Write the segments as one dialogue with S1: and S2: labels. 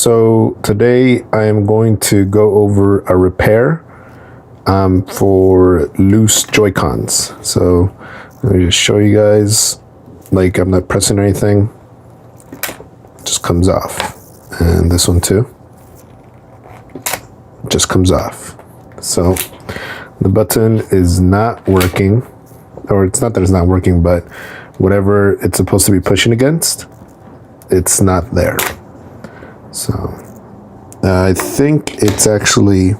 S1: So today I am going to go over a repair for loose Joy-Cons. So let me just show you guys, like I'm not pressing anything, it just comes off. And this one too, just comes off. So the button is not working, or it's not that it's not working, but whatever it's supposed to be pushing against, it's not there. So I think it's actually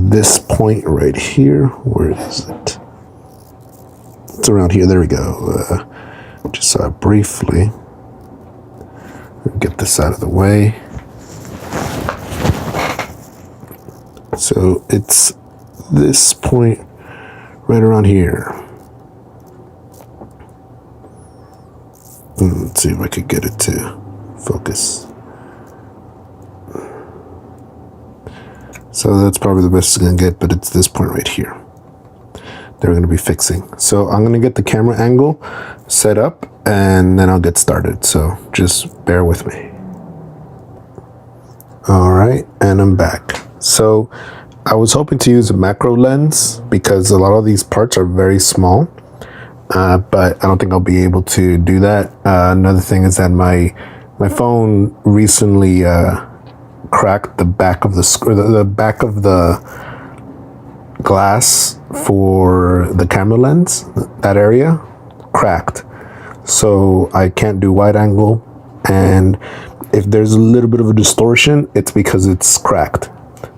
S1: this point right here. Where is it? It's around here. There we go. Just saw it briefly. Get this out of the way. So it's this point right around here. Let's see if I could get it to focus. So that's probably the best it's gonna get, but it's this point right here they're gonna be fixing. So I'm gonna get the camera angle set up and then I'll get started. So just bear with me. All right, and I'm back. So I was hoping to use a macro lens because a lot of these parts are very small, but I don't think I'll be able to do that. Another thing is that my phone recently cracked the back of the back of the glass for the camera lens. That area cracked, so I can't do wide angle, and if there's a little bit of a distortion, it's because it's cracked.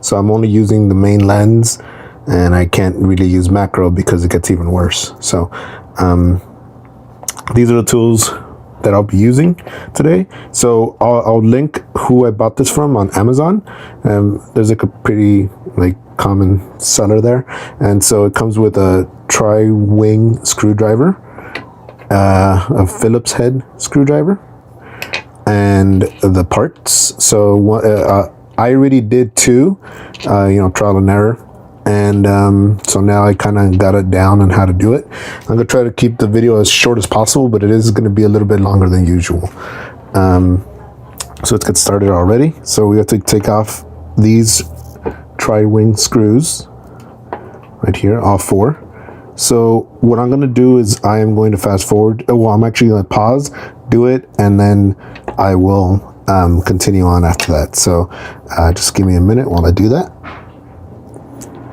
S1: So I'm only using the main lens, and I can't really use macro because it gets even worse. So these are the tools that I'll be using today. So I'll link who I bought this from on Amazon. There's like a pretty common seller there, and so it comes with a tri-wing screwdriver, a Phillips head screwdriver, and the parts. So I already did two, trial and error. And so now I kind of got it down on how to do it. I'm going to try to keep the video as short as possible, but it is going to be a little bit longer than usual. So let's get started already. So we have to take off these tri-wing screws right here, all four. So what I'm going to do is I am going to fast forward. Well, I'm actually going to pause, do it, and then I will continue on after that. So just give me a minute while I do that.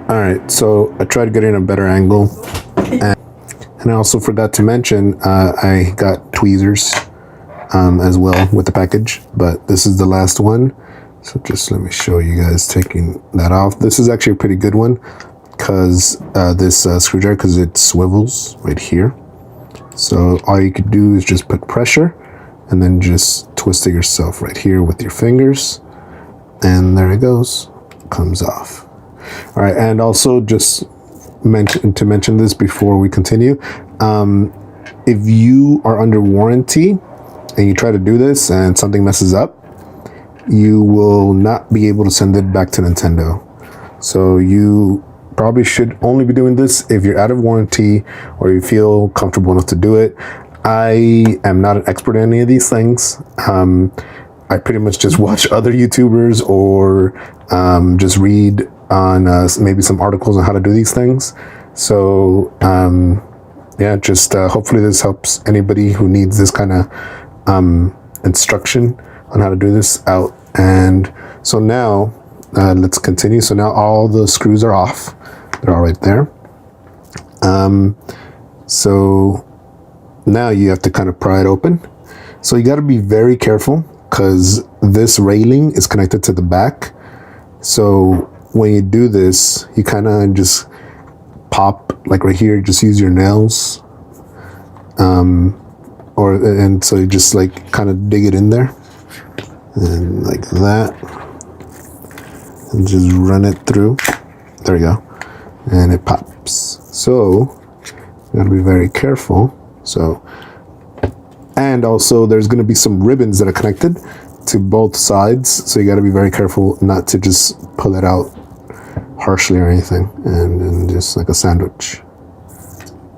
S1: All right, so I tried getting a better angle, and I also forgot to mention I got tweezers as well with the package, but this is the last one. So just let me show you guys taking that off. This is actually a pretty good one because this screwdriver, because it swivels right here. So all you could do is just put pressure and then just twist it yourself right here with your fingers, and there it goes, comes off. All right, and also just mention this before we continue. If you are under warranty and you try to do this and something messes up, you will not be able to send it back to Nintendo. So you probably should only be doing this if you're out of warranty or you feel comfortable enough to do it. I am not an expert in any of these things. I pretty much just watch other YouTubers or just read on maybe some articles on how to do these things. So yeah, just hopefully this helps anybody who needs this kind of instruction on how to do this out. And so now let's continue. So now all the screws are off. They're all right there. So now you have to kind of pry it open. So you got to be very careful because this railing is connected to the back. So when you do this, you kind of just pop like right here, just use your nails. And so you just kind of dig it in there and like that, and just run it through. There we go. And it pops. So you gotta be very careful. So, and also there's gonna be some ribbons that are connected to both sides. So you gotta be very careful not to just pull it out harshly or anything, and just like a sandwich.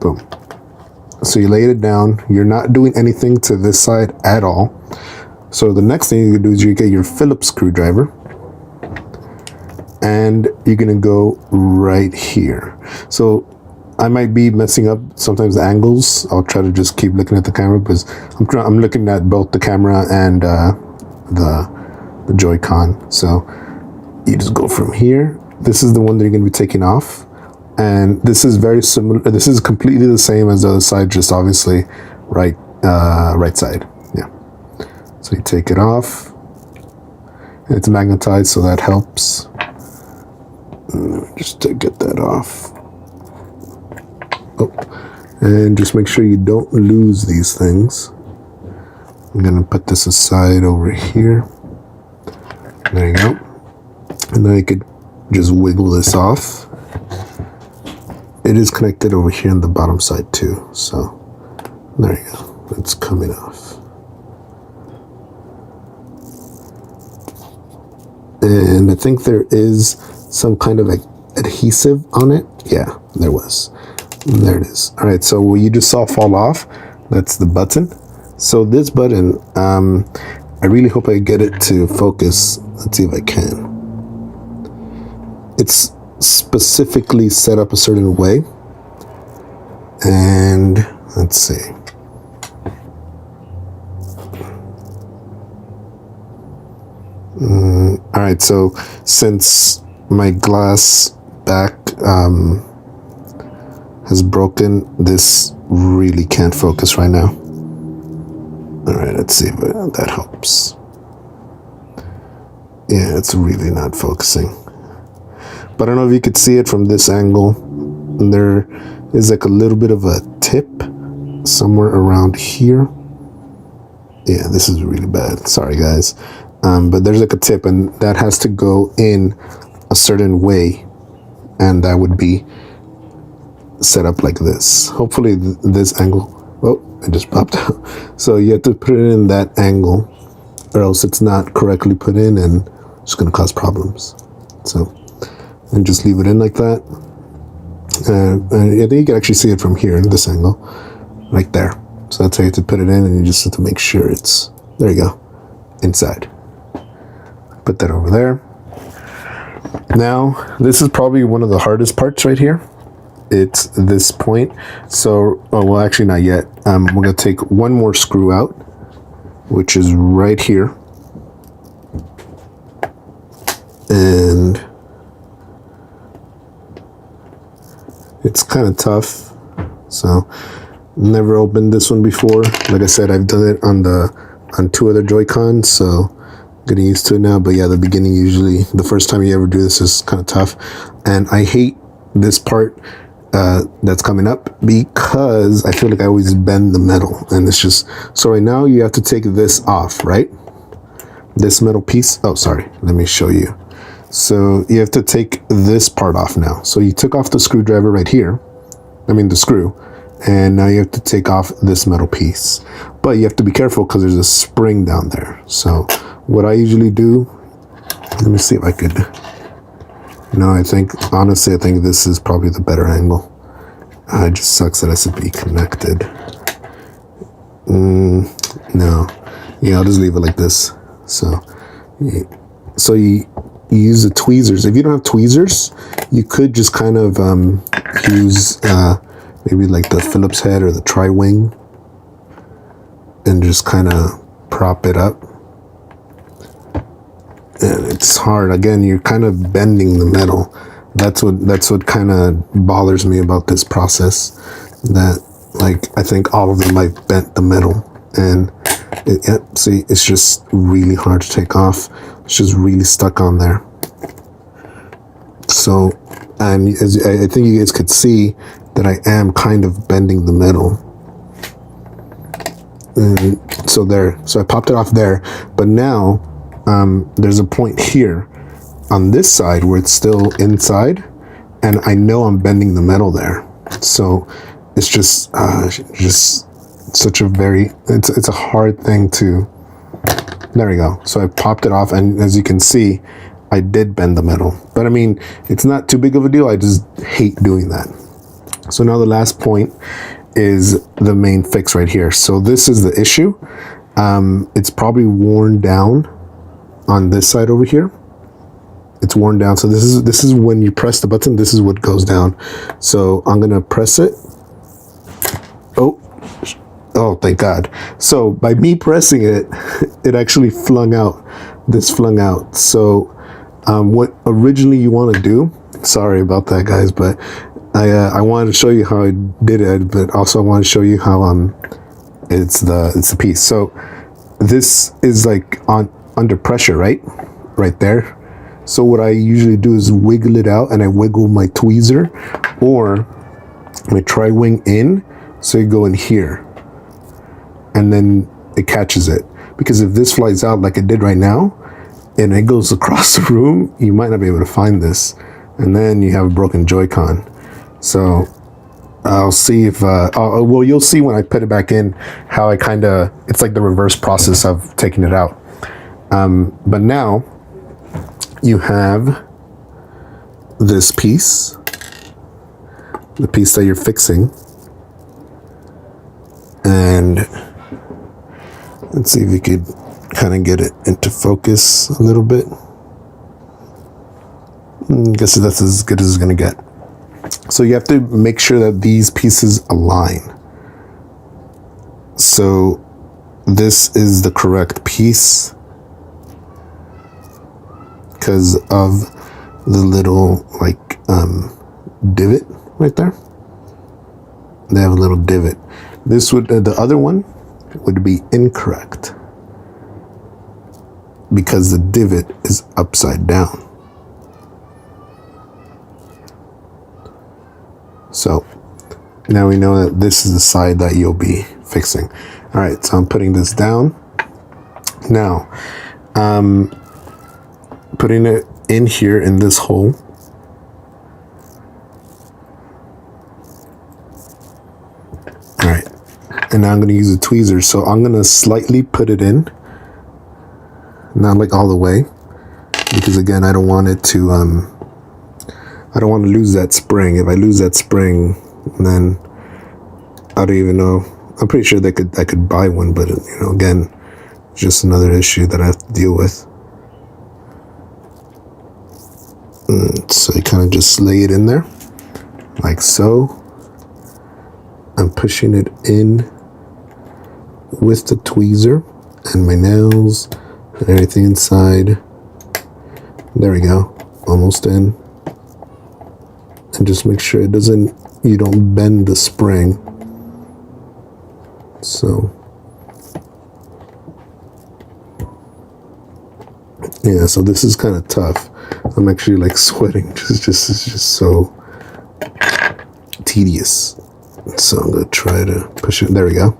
S1: Boom. So you laid it down. You're not doing anything to this side at all. So the next thing you can do is you get your Phillips screwdriver, and you're gonna go right here. So I might be messing up sometimes the angles. I'll try to just keep looking at the camera because I'm looking at both the camera and the Joy-Con. So you just go from here. This is the one that you're gonna be taking off, and this is very similar. This is completely the same as the other side, just obviously right side. Yeah. So you take it off. It's magnetized, so that helps. Just to get that off. Oh, and just make sure you don't lose these things. I'm gonna put this aside over here. There you go. And then I could just wiggle this off. It is connected over here on the bottom side too. So there you go. It's coming off. And I think there is some kind of adhesive on it. Yeah, there was. And there it is. All right, so what you just saw fall off, that's the button. So this button, I really hope I get it to focus. Let's see if I can. It's specifically set up a certain way. And let's see. All right, so since my glass back has broken, this really can't focus right now. All right, let's see if that helps. Yeah, it's really not focusing. But I don't know if you could see it from this angle. There is like a little bit of a tip somewhere around here. Yeah, this is really bad. Sorry, guys. But there's like a tip, and that has to go in a certain way, and that would be set up like this. Hopefully this angle, oh, it just popped out. So you have to put it in that angle, or else it's not correctly put in and it's going to cause problems. So, and just leave it in like that. And I think you can actually see it from here in this angle, right there. So that's how you have to put it in, and you just have to make sure it's, there you go, inside. Put that over there. Now, this is probably one of the hardest parts right here. It's this point. So, oh, well, actually not yet. We're gonna take one more screw out, which is right here. And it's kind of tough. So, never opened this one before. Like I said, I've done it on two other Joy-Cons, so getting used to it now. But yeah, the beginning, usually the first time you ever do this is kind of tough, and I hate this part that's coming up because I feel like I always bend the metal, and it's just, so right now you have to take this off, right? This metal piece. Oh, sorry, let me show you. So you have to take this part off now. So you took off the screwdriver right here, I mean the screw, and now you have to take off this metal piece. But you have to be careful because there's a spring down there. So what I usually do, let me see if I could, no, honestly, I think this is probably the better angle. It just sucks that it has to be connected. No, yeah, I'll just leave it like this. So you use the tweezers. If you don't have tweezers, you could just kind of use maybe like the Phillips head or the Tri-Wing, and just kind of prop it up. And it's hard. Again, you're kind of bending the metal. That's what kind of bothers me about this process. That, like, I think all of them I've bent the metal, and see, it's just really hard to take off. It's just really stuck on there. So, and as I think you guys could see that I am kind of bending the metal. And so there, so I popped it off there, but now there's a point here on this side where it's still inside, and I know I'm bending the metal there. So it's just such a very, it's a hard thing to, there we go. So I popped it off, and as you can see, I did bend the metal. But I mean, it's not too big of a deal. I just hate doing that. So now the last point is the main fix right here. So this is the issue. it's probably worn down on this side over here. It's worn down. So this is when you press the button, this is what goes down. So I'm gonna press it. Oh, thank God. So by me pressing it, it actually flung out. This flung out. So what originally you want to do, sorry about that, guys, but I wanted to show you how I did it, but also I want to show you how it's the piece. So this is like under pressure, right there. So what I usually do is wiggle it out, and I wiggle my tweezer or my tri-wing in, so you go in here, and then it catches it. Because if this flies out like it did right now, and it goes across the room, you might not be able to find this, and then you have a broken Joy-Con. So I'll see if well, you'll see when I put it back in how I kind of, it's like the reverse process of taking it out. But now you have this piece, the piece that you're fixing, and let's see if we could kind of get it into focus a little bit. I guess that's as good as it's gonna get. So you have to make sure that these pieces align. So this is the correct piece because of the little like divot right there. They have a little divot. This would the other one would be incorrect because the divot is upside down. So now we know that this is the side that you'll be fixing. All right, so I'm putting this down. Now, putting it in here in this hole. All right, and now I'm gonna use a tweezer. So I'm gonna slightly put it in, not like all the way, because again, I don't want it to, I don't want to lose that spring. If I lose that spring, then I don't even know. I'm pretty sure I could buy one, but you know, again, just another issue that I have to deal with. So you kind of just lay it in there, like so. I'm pushing it in with the tweezer and my nails and everything inside. There we go, almost in. And just make sure you don't bend the spring. So yeah, so this is kind of tough. I'm actually like sweating. It's just so tedious. So I'm gonna try to push it. There we go.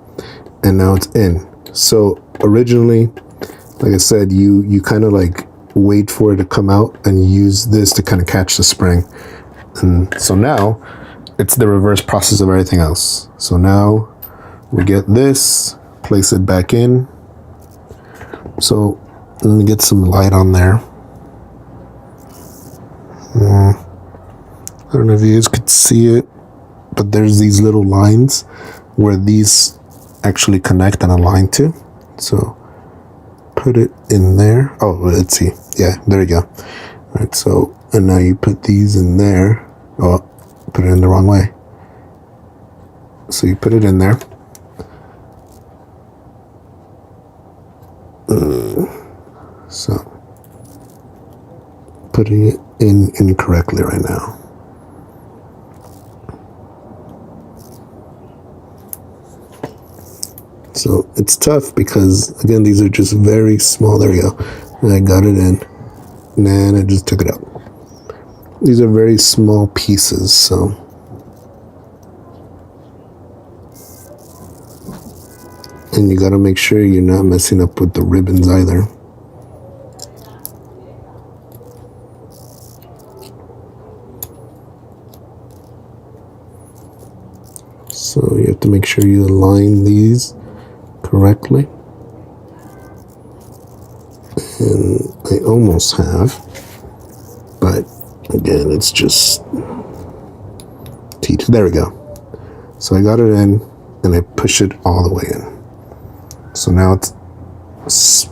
S1: And now it's in. So originally, like I said, you kind of like wait for it to come out and use this to kind of catch the spring. And so now it's the reverse process of everything else. So now we get this, place it back in. So let me get some light on there. I don't know if you guys could see it, but there's these little lines where these actually connect and align to. So put it in there. Oh, let's see. Yeah, there you go. All right, so, and now you put these in there. Oh, put it in the wrong way. So you put it in there. So putting it in incorrectly right now. So it's tough because again, these are just very small. There we go. And I got it in, and I just took it out. These are very small pieces, so and you got to make sure you're not messing up with the ribbons either. So you have to make sure you align these correctly. And I almost have, but again, it's just T2. There we go. So I got it in and I push it all the way in. So now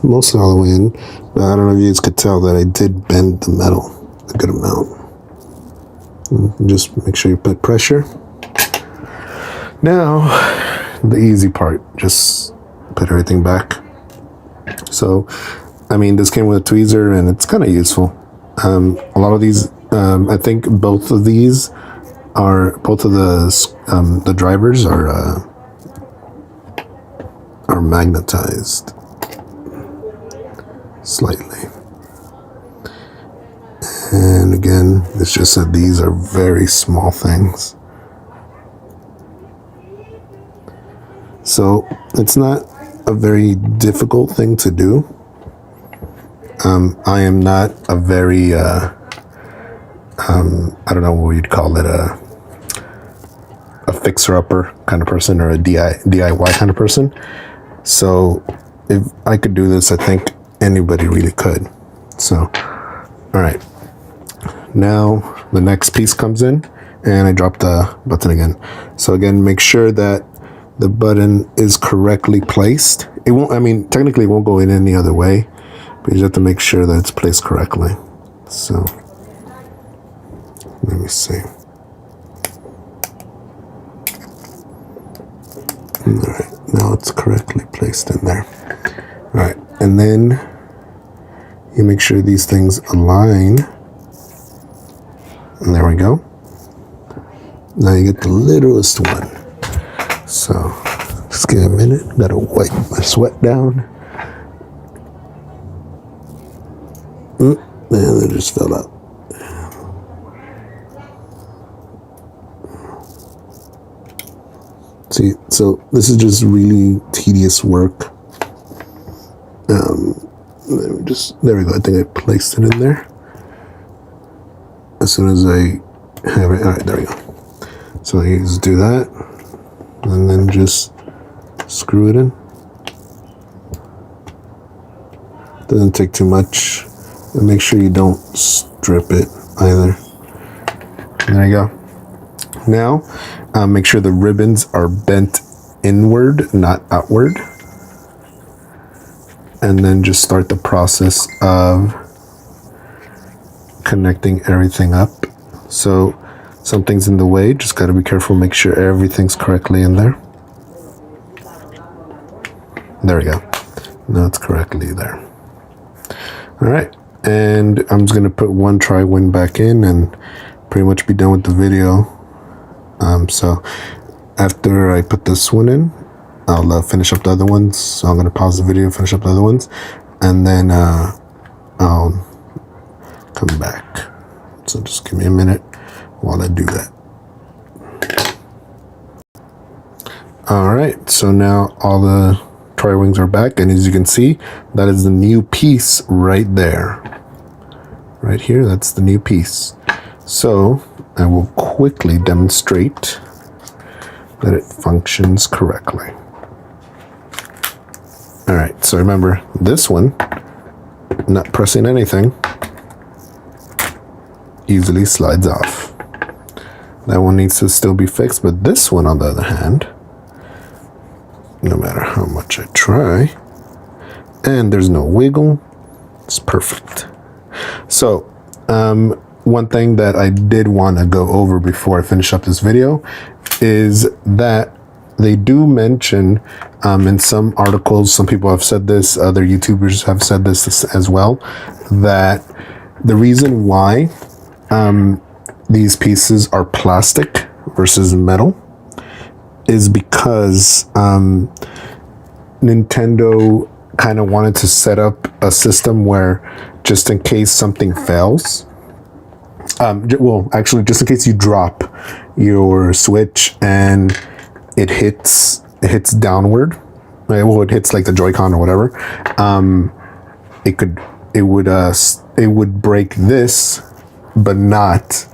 S1: mostly all the way in, but I don't know if you guys could tell that I did bend the metal a good amount. And just make sure you put pressure. Now, the easy part, just put everything back. So, I mean, this came with a tweezer and it's kind of useful. A lot of these, I think both of these are, both of the drivers are magnetized slightly. And again, it's just that these are very small things. So it's not a very difficult thing to do. I am not a very, I don't know what you'd call it, a fixer-upper kind of person or a DIY kind of person. So if I could do this, I think anybody really could. So, all right. Now the next piece comes in and I drop the button again. So again, make sure that the button is correctly placed. It won't, I mean, technically it won't go in any other way, but you just have to make sure that it's placed correctly. So let me see. All right, now it's correctly placed in there. All right, and then you make sure these things align. And there we go. Now you get the littlest one. So just give it a minute. Gotta wipe my sweat down. Man, they just fell out. See, so this is just really tedious work. There we go. I think I placed it in there. As soon as I have it, all right, there we go. So you just do that, and then just screw it in. Doesn't take too much, and make sure you don't strip it either. And there you go. Now, make sure the ribbons are bent inward, not outward. And then just start the process of connecting everything up. So something's in the way, just got to be careful, make sure everything's correctly in there. There we go. Now it's correctly there. All right, and I'm just gonna put one tri-wing back in and pretty much be done with the video. So after I put this one in, I'll finish up the other ones. So I'm gonna pause the video, finish up the other ones, and then I'll come back. So just give me a minute while I do that. All right, so now all the tri-wings are back, and as you can see, that is the new piece right there. Right here, that's the new piece. So I will quickly demonstrate that it functions correctly. All right, so remember this one, not pressing anything, easily slides off. That one needs to still be fixed, but this one, on the other hand, no matter how much I try, and there's no wiggle, it's perfect. So, one thing that I did want to go over before I finish up this video is that they do mention in some articles, some people have said this, other YouTubers have said this as well, that the reason why these pieces are plastic versus metal is because Nintendo kind of wanted to set up a system where just in case something fails, well, actually, just in case you drop your Switch and it hits downward, right? Well, it hits like the Joy-Con or whatever, it would break this, but not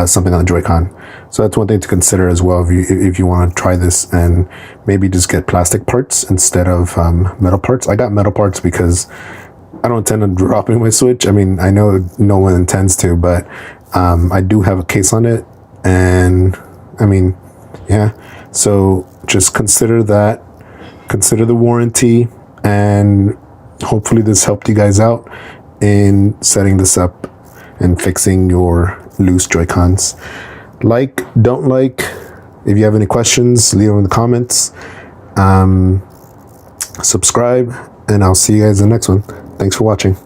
S1: something on the Joy-Con. So that's one thing to consider as well if you want to try this and maybe just get plastic parts instead of metal parts. I got metal parts because I don't intend on dropping my Switch. I mean, I know no one intends to, but I do have a case on it, and I mean, yeah. So just consider that, consider the warranty, and hopefully this helped you guys out in setting this up and fixing your loose Joy-Cons. Like, don't like. If you have any questions, leave them in the comments. Subscribe, and I'll see you guys in the next one. Thanks for watching.